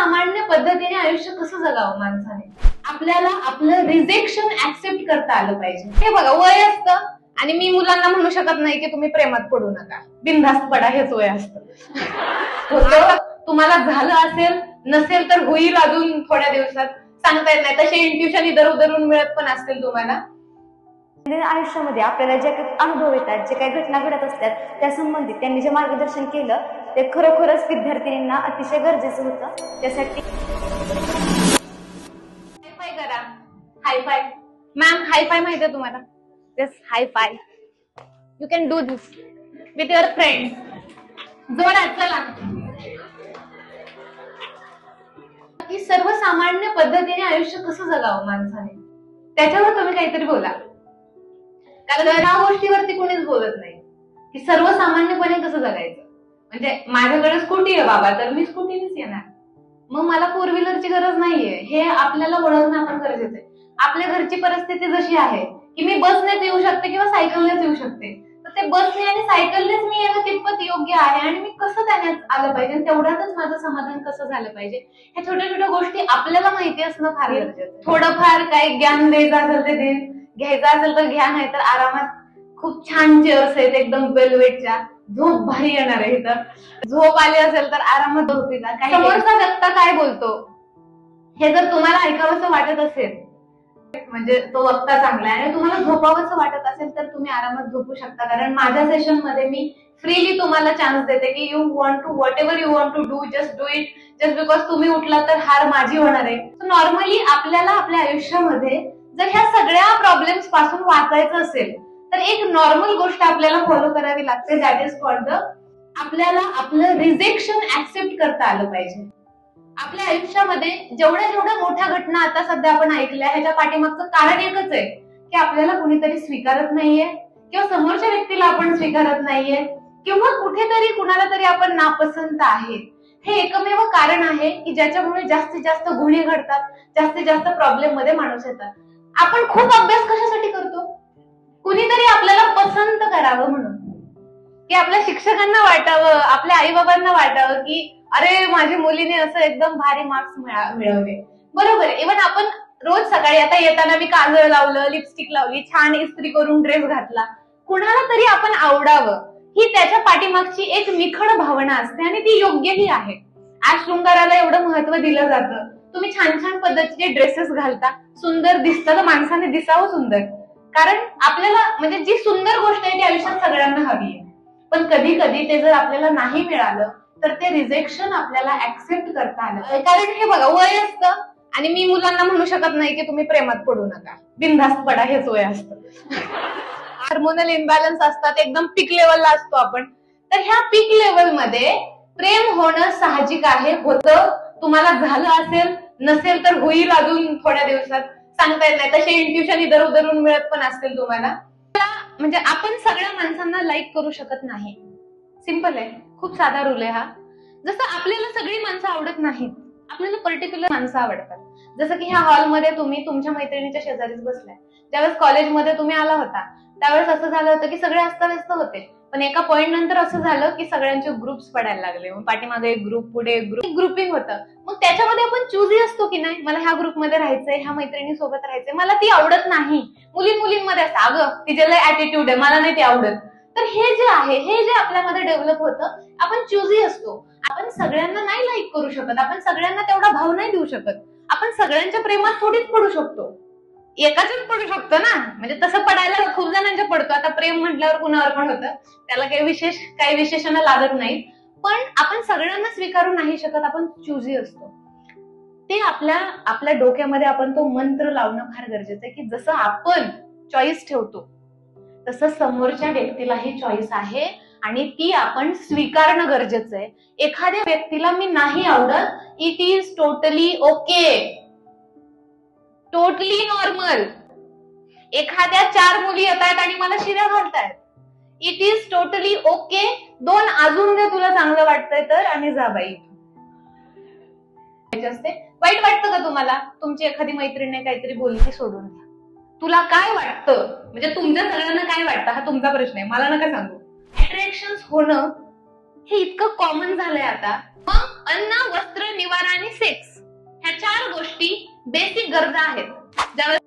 सर्वसामान्य पद्धतीने आयुष्य कसं जगावं माणसाने, आपल्याला आपलं रिजेक्शन ऍक्सेप्ट करता आलं पाहिजे. हे बघा, वय असतं आणि मी मुलांना म्हणू शकत नाही की तुम्ही प्रेमात पडू नका, बिनधास्त पडा, हेच वय असतं. तुम्हाला झालं असेल, नसेल तर होईल अजून थोड्या दिवसात, सांगता येत नाही. तसे इंट्युशन इधर उधरून मिळत पण असतील तुम्हाला. आयुष्यामध्ये आपल्याला जे काही अनुभव येतात, जे काही घटना घडत असतात, त्या संबंधित त्यांनी जे मार्गदर्शन केलं ते खरोखरच विद्यार्थिनींना अतिशय गरजेचं होतं. त्यासाठी हायफाय करा. हायफाय मॅम, हायफाय माहितीये तुम्हाला? This high five you can do this with your friend. जोरात चला. की सर्वसामान्य पद्धतीने आयुष्य कसं जगावं माणसाने, त्याच्यावर तुम्ही काहीतरी बोला. कारण ह्या गोष्टीवरती कोणीच बोलत नाही की सर्वसामान्यपणे कसं जगायचं. म्हणजे माझ्याकडे स्कूटी आहे बाबा, तर मी स्कूटीनेच येणार, मग मला फोर व्हीलरची गरज नाहीये, हे आपल्याला ओळखणं आपण गरजेचं आहे. आपल्या घरची परिस्थिती जशी आहे की मी बसनेच येऊ शकते किंवा सायकलनेच येऊ शकते, तर ते बसने आणि सायकलनेच मी येणं तितपत योग्य आहे आणि मी कसं त्याच्यात आलं पाहिजे, तेवढ्यातच माझं समाधान कसं झालं पाहिजे, ह्या छोट्या छोट्या गोष्टी आपल्याला माहिती असणं फार गरजेचं आहे. थोडंफार काही ज्ञान द्यायचं असेल ते देईन, घ्यायचं असेल तर घ्या, नाही तर आरामात खूप छान चेअर्स आहेत एकदम वेलवेटच्या, झोप भारी येणार आहे. इथं झोप आली असेल तर आरामात झोपीला. समोरचा व्यक्ती काय बोलतो हे जर तुम्हाला ऐकावंसं वाटत असेल, म्हणजे तो वक्ता चांगला आहे आणि तुम्हाला झोपावंसं वाटत असेल, तर तुम्ही आरामात झोपू शकता. कारण माझ्या सेशन मध्ये मी फ्रीली तुम्हाला चान्स देते की you want to whatever you want to do, just do it. Just because तुम्ही उठला तर हार माझी होणार आहे. नॉर्मली आपल्याला आपल्या आयुष्यामध्ये जर ह्या सगळ्या प्रॉब्लेम्स पासून वाचायचं असेल तर एक नॉर्मल गोष्ट आपल्याला फॉलो करावी लागते, दॅट इज कॉल्ड आपल्याला आपलं रिजेक्शन ऍक्सेप्ट करता आलं पाहिजे. आपल्या आयुष्यामध्ये जेवढ्या जेवढ्या मोठ्या घटना आता सध्या आपण ऐकल्या, ह्याच्या पाठीमागचं कारण एकच आहे की आपल्याला कुणीतरी स्वीकारत नाहीये किंवा समोरच्या व्यक्तीला आपण स्वीकारत नाहीये किंवा कुठेतरी कुणाला तरी आपण नापसंत आहे. हे एकमेव कारण आहे की ज्याच्यामुळे जास्तीत जास्त गुन्हे घडतात, जास्तीत जास्त प्रॉब्लेम मध्ये माणूस येतात. आपण खूप अभ्यास कशासाठी करतो? कुणीतरी आपल्याला पसंत करावं म्हणून, की आपल्या शिक्षकांना वाटावं, आपल्या आई बाबांना वाटावं की अरे माझ्या मुलीने असं एकदम भारी मार्क्स मिळवले. बरोबर. इव्हन आपण रोज सकाळी आता येताना मी काजळ लावलं, लिपस्टिक लावली, छान इस्त्री करून ड्रेस घातला, कुणाला तरी आपण आवडावं, ही त्याच्या पाठीमागची एक निखळ भावना असते आणि ती योग्यही आहे. आज शृंगाराला एवढं महत्व दिलं जातं. तुम्ही छान छान पद्धतीचे ड्रेसेस घालता, सुंदर दिसता, तर माणसाने दिसावं सुंदर. कारण आपल्याला म्हणजे जी सुंदर गोष्ट आहे ती आयुष्यात सगळ्यांना हवी आहे. पण कधी कधी ते जर आपल्याला नाही मिळालं तर ते रिजेक्शन आपल्याला ऍक्सेप्ट करता आलं. कारण हे बघा, वय असतं आणि मी मुलांना म्हणू शकत नाही की तुम्ही प्रेमात पडू नका, बिनधास्त पडा, हेच वय असतं. हार्मोनल इम्बॅलन्स असतात, एकदम पीक लेवलला असतो आपण. तर ह्या पीक लेवल मध्ये प्रेम होणं साहजिक आहे, होतं. तुम्हाला झालं असेल, नसेल तर होईल अजून थोड्या दिवसात, सांगता येत नाही. तसे इंट्युशन इधर उधरून मिळत पण असतील तुम्हाला. म्हणजे आपण सगळ्या माणसांना लाईक करू शकत नाही. सिंपल आहे, खूप साधा रूल आहे हा. जसं आपल्याला सगळी माणसं आवडत नाहीत, आपल्याला पर्टिक्युलर माणसं आवडतात. जसं की ह्या हॉलमध्ये तुम्ही तुमच्या मैत्रिणीच्या शेजारीच बसलाय. ज्यावेळेस कॉलेजमध्ये तुम्ही आला होता त्यावेळेस असं झालं होतं की सगळे अस्ताव्यस्त होते, पण एका पॉइंट नंतर असं झालं की सगळ्यांचे ग्रुप्स पडायला लागले. मग पाठीमागे एक ग्रुप, पुढे एक ग्रुप, ग्रुपिंग होतं. मग त्याच्यामध्ये आपण चूजी असतो की नाही, मला ह्या ग्रुपमध्ये राहायचंय, ह्या मैत्रिणी सोबत राहायचंय, मला ती आवडत नाही. मुलींमध्ये असतं, अगं तिचे लय ऍटिट्यूड आहे, मला नाही ती आवडत. तर हे जे आहे, हे जे आपल्यामध्ये डेव्हलप होतं, आपण चूजी असतो. आपण सगळ्यांना नाही लाईक करू शकत, आपण सगळ्यांना तेवढा भाव नाही देऊ शकत. आपण सगळ्यांच्या प्रेमात थोडीच पडू शकतो, एकाच्याच पडू शकतो ना. म्हणजे तसं पडायला खूप जणांच्या पडतो. आता प्रेम म्हटल्यावर कुणावर पण होतं, त्याला काही विशेषण लागत नाही. पण आपण सगळ्यांना स्वीकारू नाही शकत, आपण चूजी असतो. ते आपल्या डोक्यामध्ये आपण तो मंत्र लावणं फार गरजेचं आहे की जसं आपण चॉईस ठेवतो तसं समोरच्या व्यक्तीलाही चॉईस आहे आणि ती आपण स्वीकारणं गरजेचं आहे. एखाद्या व्यक्तीला मी नाही आवडत, it is totally okay, totally normal. एखाद्या 4 मुली येत आहेत आणि मला शिव्या घालतायत, इट इज टोटली ओके. 2 अजून दे तुला चांगलं वाटतंय तर, आणि जा बाई. वाईट वाटतं का तुम्हाला? तुमची एखादी मैत्रिणीने काहीतरी बोलली सोडून द्या. तुला काय वाटतं, म्हणजे तुमच्या सगळ्यांना काय वाटतं हा तुमचा प्रश्न आहे, मला नका सांगू. अट्रॅक्शन होणं हे इतकं कॉमन झालंय आता. मग अन्न, वस्त्र, निवारा आणि सेक्स बेसिक गरजा आहेत ज्यावेळेस